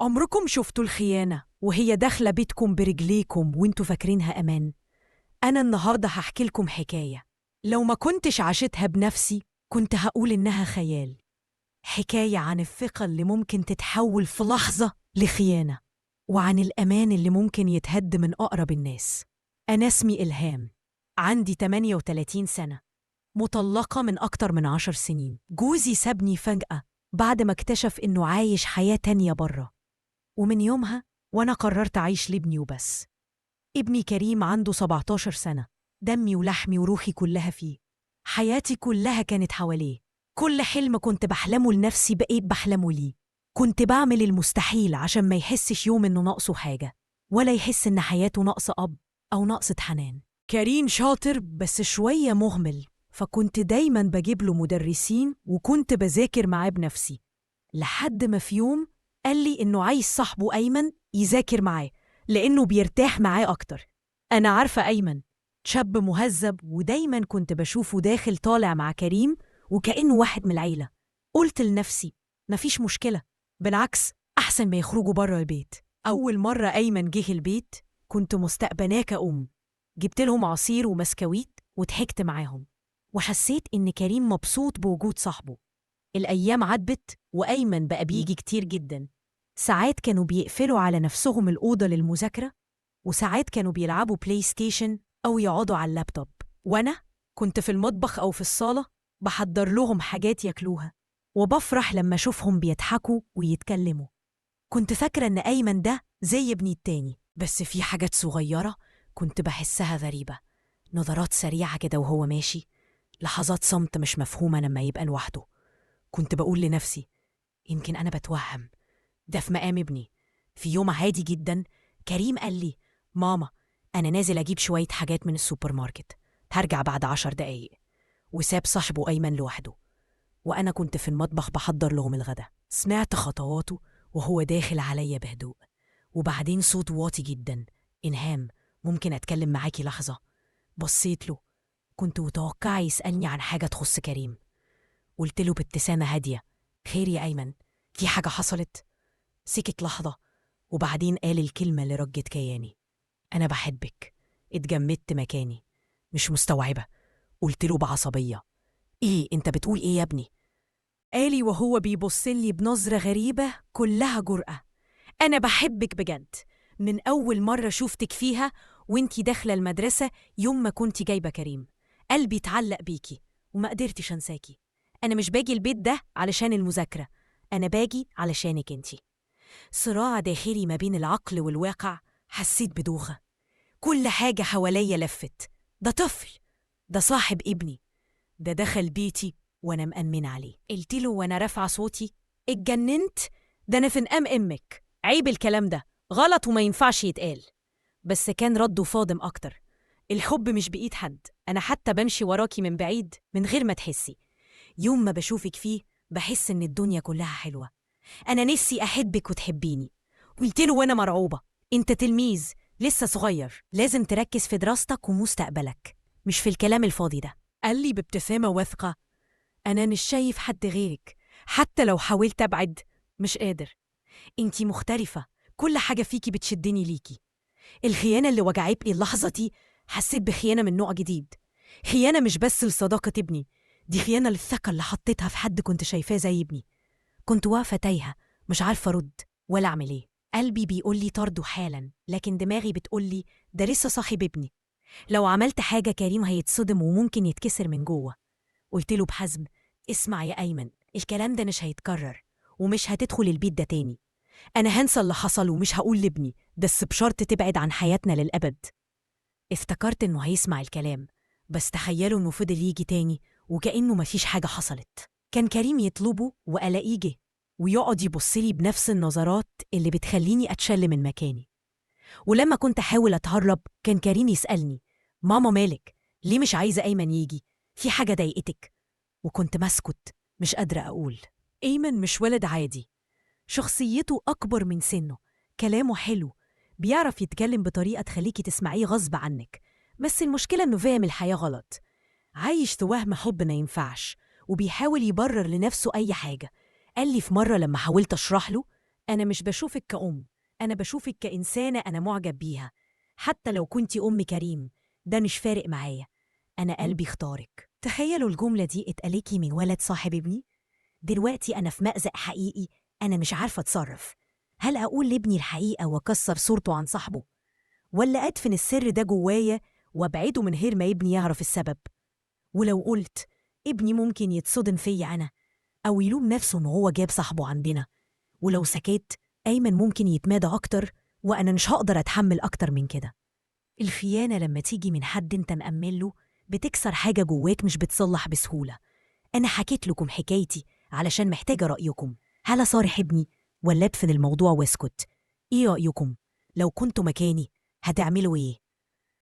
عمركم شفتوا الخيانة وهي داخلة بيتكم برجليكم وانتوا فاكرينها أمان؟ أنا النهاردة هحكي لكم حكاية لو ما كنتش عاشتها بنفسي كنت هقول إنها خيال. حكاية عن الثقة اللي ممكن تتحول في لحظة لخيانة، وعن الأمان اللي ممكن يتهد من أقرب الناس. أنا اسمي إلهام، عندي 38 سنة، مطلقة من أكتر من 10 سنين. جوزي سابني فجأة بعد ما اكتشف إنه عايش حياة تانية بره، ومن يومها وأنا قررت أعيش لابني وبس. ابني كريم عنده 17 سنة، دمي ولحمي وروحي كلها فيه. حياتي كلها كانت حواليه، كل حلم كنت بحلمه لنفسي بقيت بحلمه ليه. كنت بعمل المستحيل عشان ما يحسش يوم إنه ناقصه حاجة، ولا يحس إن حياته ناقصة أب أو ناقصة حنان. كريم شاطر بس شوية مهمل، فكنت دايماً بجيب له مدرسين وكنت بذاكر معاه بنفسي، لحد ما في يوم قال لي إنه عايز صاحبه أيمن يذاكر معاه لأنه بيرتاح معاه أكتر. أنا عارفة أيمن شاب مهذب، ودايماً كنت بشوفه داخل طالع مع كريم وكأنه واحد من العيلة. قلت لنفسي مفيش مشكلة، بالعكس أحسن ما يخرجوا بره البيت. أول مرة أيمن جه البيت كنت مستقبلاه كأم، جبت لهم عصير ومسكويت وضحكت معاهم، وحسيت إن كريم مبسوط بوجود صاحبه. الأيام عدت وأيمن بقى بيجي كتير جدا. ساعات كانوا بيقفلوا على نفسهم الأوضة للمذاكرة، وساعات كانوا بيلعبوا بلاي ستيشن أو يقعدوا على اللابتوب، وأنا كنت في المطبخ أو في الصالة بحضر لهم حاجات ياكلوها، وبفرح لما أشوفهم بيضحكوا ويتكلموا. كنت فاكرة إن أيمن ده زي ابني التاني، بس في حاجات صغيرة كنت بحسها غريبة. نظرات سريعة كده وهو ماشي، لحظات صمت مش مفهومة لما يبقى لوحده. كنت بقول لنفسي يمكن أنا بتوهم، ده في مقام ابني. في يوم عادي جدا كريم قال لي ماما أنا نازل أجيب شوية حاجات من السوبر ماركت، هرجع بعد 10 دقايق، وساب صاحبه أيمن لوحده. وأنا كنت في المطبخ بحضر لهم الغدا، سمعت خطواته وهو داخل عليا بهدوء، وبعدين صوت واطي جدا: إلهام ممكن أتكلم معاكي لحظة؟ بصيت له، كنت متوقعة يسألني عن حاجة تخص كريم. قلت له بابتسامة هادية: خير يا أيمن، في حاجة حصلت؟ سكت لحظة وبعدين قال الكلمة اللي رجت كياني: أنا بحبك. اتجمدت مكاني مش مستوعبة. قلت له بعصبية: إيه أنت بتقول إيه يا ابني؟ قالي وهو بيبصلي بنظرة غريبة كلها جرأة: أنا بحبك بجد، من أول مرة شوفتك فيها وانتي داخلة المدرسة يوم ما كنتي جايبة كريم. قلبي اتعلق بيكي وما قدرتش أنساكي. أنا مش باجي البيت ده علشان المذاكرة، أنا باجي علشانك انتي. صراع داخلي ما بين العقل والواقع. حسيت بدوخة، كل حاجة حواليا لفت. ده طفل، ده صاحب ابني، ده دخل بيتي وأنا مأمن عليه. قلت له وأنا رافعة صوتي: اتجننت؟ ده أنا في مقام أمك، عيب الكلام ده، غلط وما ينفعش يتقال. بس كان رده فاضم أكتر: الحب مش بإيد حد، أنا حتى بمشي وراكي من بعيد من غير ما تحسي. يوم ما بشوفك فيه بحس إن الدنيا كلها حلوة. أنا نفسي أحبك وتحبيني. قلت له وأنا مرعوبة: أنت تلميذ لسه صغير، لازم تركز في دراستك ومستقبلك، مش في الكلام الفاضي ده. قال لي بابتسامة واثقة: أنا مش شايف حد غيرك، حتى لو حاولت أبعد مش قادر. أنتي مختلفة، كل حاجة فيكي بتشدني ليكي. الخيانة اللي وجعتني اللحظة دي حسيت بخيانة من نوع جديد، خيانة مش بس لصداقة ابني، دي خيانة للثقة اللي حطيتها في حد كنت شايفاه زي ابني. كنت واقفة تايهة مش عارفة أرد ولا أعمل إيه. قلبي بيقول لي طرده حالا، لكن دماغي بتقول لي ده لسه صاحب ابني، لو عملت حاجة كريم هيتصدم وممكن يتكسر من جوه. قلت له بحزم: اسمع يا أيمن، الكلام ده مش هيتكرر ومش هتدخل البيت ده تاني. أنا هنسى اللي حصل ومش هقول لابني، بس بشرط تبعد عن حياتنا للأبد. افتكرت إنه هيسمع الكلام، بس تخيلوا إنه فضل يجي تاني وكأنه مفيش حاجة حصلت. كان كريم يطلبه وألاقيه جه، ويقعد يبصلي بنفس النظرات اللي بتخليني أتشل من مكاني. ولما كنت أحاول أتهرب كان كريم يسألني: ماما مالك؟ ليه مش عايزة أيمن يجي؟ في حاجة ضايقتك؟ وكنت مسكت مش قادرة أقول. أيمن مش ولد عادي، شخصيته أكبر من سنه، كلامه حلو، بيعرف يتكلم بطريقة تخليكي تسمعيه غصب عنك، بس المشكلة إنه فاهم الحياة غلط، عايش في وهم حب ما ينفعش، وبيحاول يبرر لنفسه أي حاجة. قال لي في مرة لما حاولت أشرح له: أنا مش بشوفك كأم، أنا بشوفك كإنسانة أنا معجب بيها. حتى لو كنتي أم كريم، ده مش فارق معايا. أنا قلبي اختارك. تخيلوا الجملة دي اتقالكي من ولد صاحب ابني. دلوقتي أنا في مأزق حقيقي، أنا مش عارفة أتصرف. هل أقول لابني الحقيقة وأكسر صورته عن صاحبه، ولا أدفن السر ده جوايا وأبعده من غير ما ابني يعرف السبب؟ ولو قلت، ابني ممكن يتصدم فيا أنا، أو يلوم نفسه إن هو جاب صاحبه عندنا. ولو سكت، أيمن ممكن يتمادى أكتر، وأنا مش هقدر أتحمل أكتر من كده. الخيانة لما تيجي من حد أنت مأمن له بتكسر حاجة جواك مش بتصلح بسهولة. أنا حكيت لكم حكايتي علشان محتاجة رأيكم. هل أصارح ابني ولا أدفن الموضوع واسكت؟ إيه رأيكم؟ لو كنتوا مكاني هتعملوا إيه؟